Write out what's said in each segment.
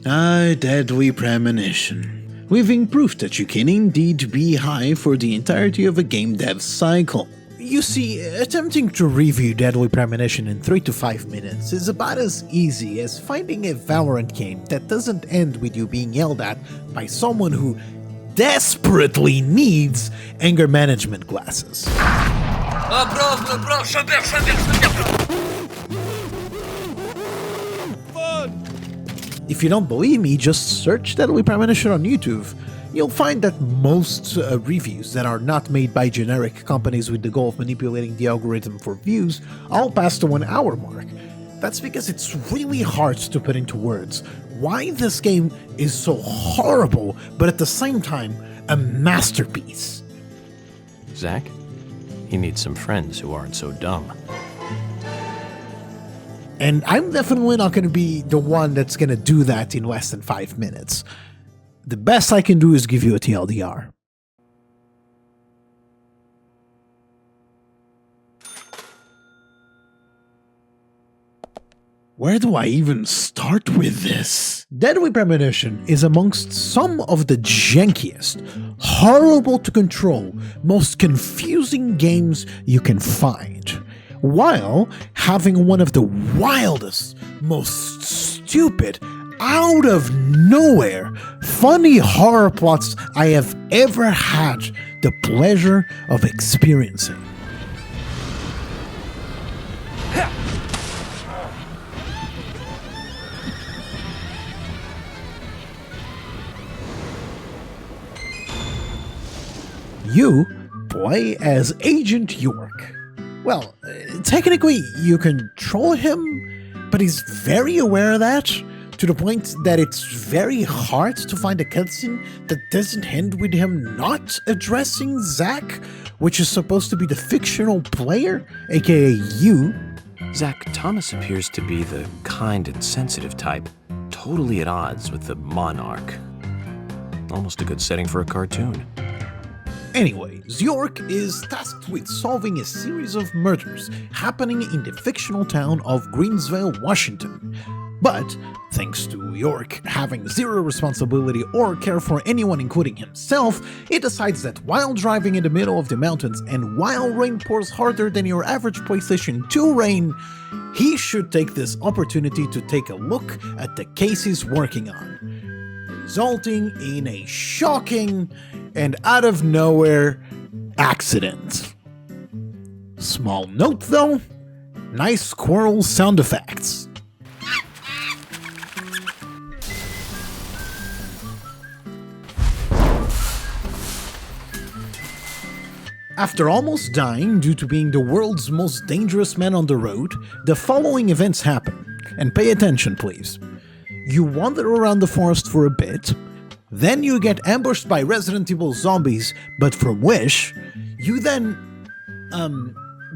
Deadly Premonition. We've proved that you can indeed be high for the entirety of a game dev cycle. You see, attempting to review Deadly Premonition in 3 to 5 minutes is about as easy as finding a Valorant game that doesn't end with you being yelled at by someone who desperately needs anger management glasses. Bro, собер. If you don't believe me, just search Deadly Premonition on YouTube. You'll find that most reviews that are not made by generic companies with the goal of manipulating the algorithm for views all pass the 1 hour mark. That's because it's really hard to put into words why this game is so horrible, but at the same time, a masterpiece. Zach, he needs some friends who aren't so dumb. And I'm definitely not going to be the one that's going to do that in less than 5 minutes. The best I can do is give you a TLDR. Where do I even start with this? Deadly Premonition is amongst some of the jankiest, horrible to control, most confusing games you can find, while having one of the wildest, most stupid, out of nowhere, funny horror plots I have ever had the pleasure of experiencing. You play as Agent York. Well, technically you control him, but he's very aware of that, to the point that it's very hard to find a cutscene that doesn't end with him not addressing Zach, which is supposed to be the fictional player, aka you. Zach, Thomas appears to be the kind and sensitive type, totally at odds with the monarch. Almost a good setting for a cartoon. Anyways, York is tasked with solving a series of murders happening in the fictional town of Greensville, Washington. But, thanks to York having zero responsibility or care for anyone including himself, he decides that while driving in the middle of the mountains and while rain pours harder than your average PlayStation 2 rain, he should take this opportunity to take a look at the case he's working on, resulting in a shocking and out of nowhere accident. Small note though, nice squirrel sound effects. After almost dying due to being the world's most dangerous man on the road, the following events happen, and pay attention please. You wander around the forest for a bit, then you get ambushed by Resident Evil zombies, but from Wish, you then,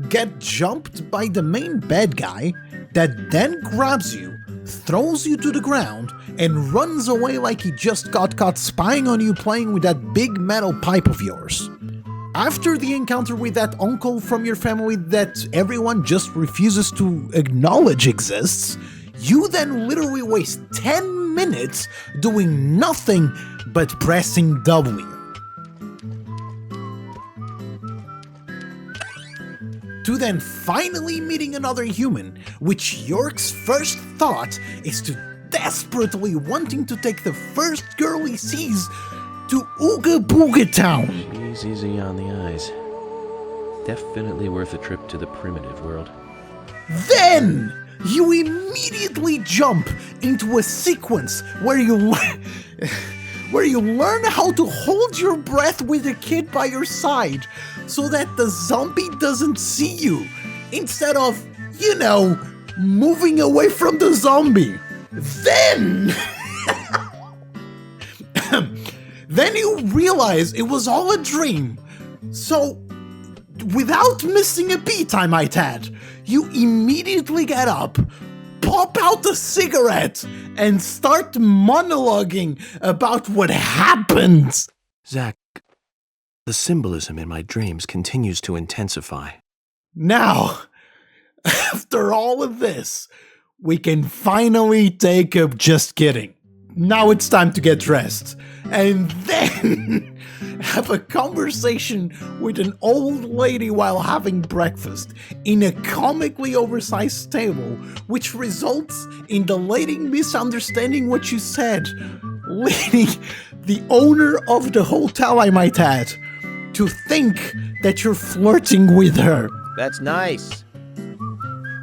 get jumped by the main bad guy that then grabs you, throws you to the ground, and runs away like he just got caught spying on you playing with that big metal pipe of yours. After the encounter with that uncle from your family that everyone just refuses to acknowledge exists, you then literally waste 10 minutes doing nothing but pressing W. To then finally meeting another human, which York's first thought is to desperately wanting to take the first girl he sees to Ooga Booga Town. Easy on the eyes. Definitely worth a trip to the primitive world. Then you immediately jump into a sequence where you learn how to hold your breath with a kid by your side so that the zombie doesn't see you, instead of, moving away from the zombie. Then then you realize it was all a dream. So, without missing a beat, I might add, you immediately get up, pop out a cigarette, and start monologuing about what happened. Zach, the symbolism in my dreams continues to intensify. Now, after all of this, we can finally take a just kidding. now it's time to get dressed. And then have a conversation with an old lady while having breakfast in a comically oversized table, which results in the lady misunderstanding what you said, leading the owner of the hotel, I might add, to think that you're flirting with her. That's nice.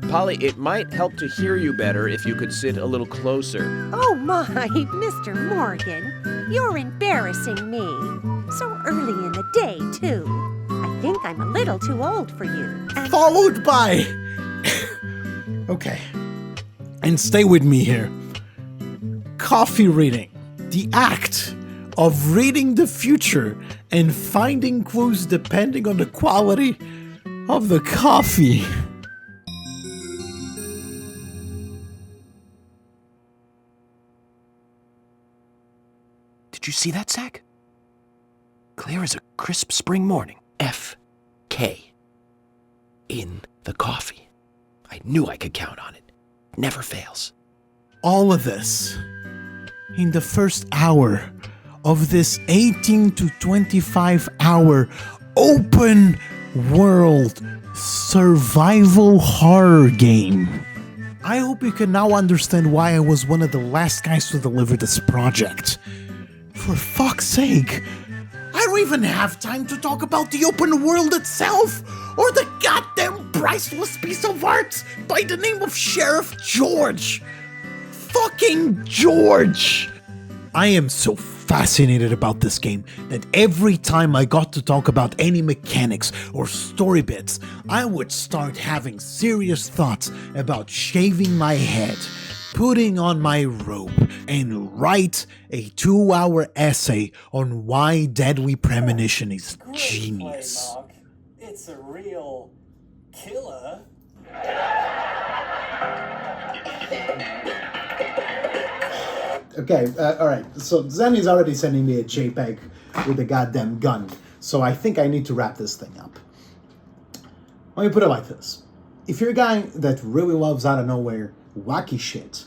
Polly, it might help to hear you better if you could sit a little closer. Oh my, Mr. Morgan, you're embarrassing me. So early in the day, too. I think I'm a little too old for you. Followed by... Okay. And stay with me here. Coffee reading. The act of reading the future and finding clues depending on the quality of the coffee. Did you see that, Zach? Clear as a crisp spring morning. F.K. in the coffee. I knew I could count on it. Never fails. All of this in the first hour of this 18 to 25 hour open world survival horror game. I hope you can now understand why I was one of the last guys to deliver this project. For fuck's sake, I don't even have time to talk about the open world itself, or the goddamn priceless piece of art by the name of Sheriff George. Fucking George! I am so fascinated about this game that every time I got to talk about any mechanics or story bits, I would start having serious thoughts about shaving my head, putting on my robe, and write a 2-hour essay on why Deadly Premonition is genius. Play, Mark. It's a real killer. Okay, alright, so Zen is already sending me a JPEG with a goddamn gun, so I think I need to wrap this thing up. Let me put it like this. If you're a guy that really loves out of nowhere wacky shit,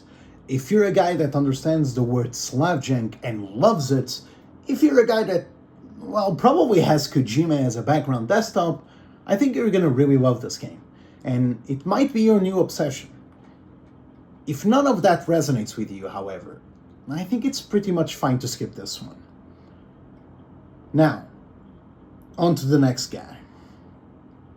if you're a guy that understands the word Slavjank and loves it, if you're a guy that, well, probably has Kojima as a background desktop, I think you're gonna really love this game. And it might be your new obsession. If none of that resonates with you, however, I think it's pretty much fine to skip this one. Now, on to the next guy.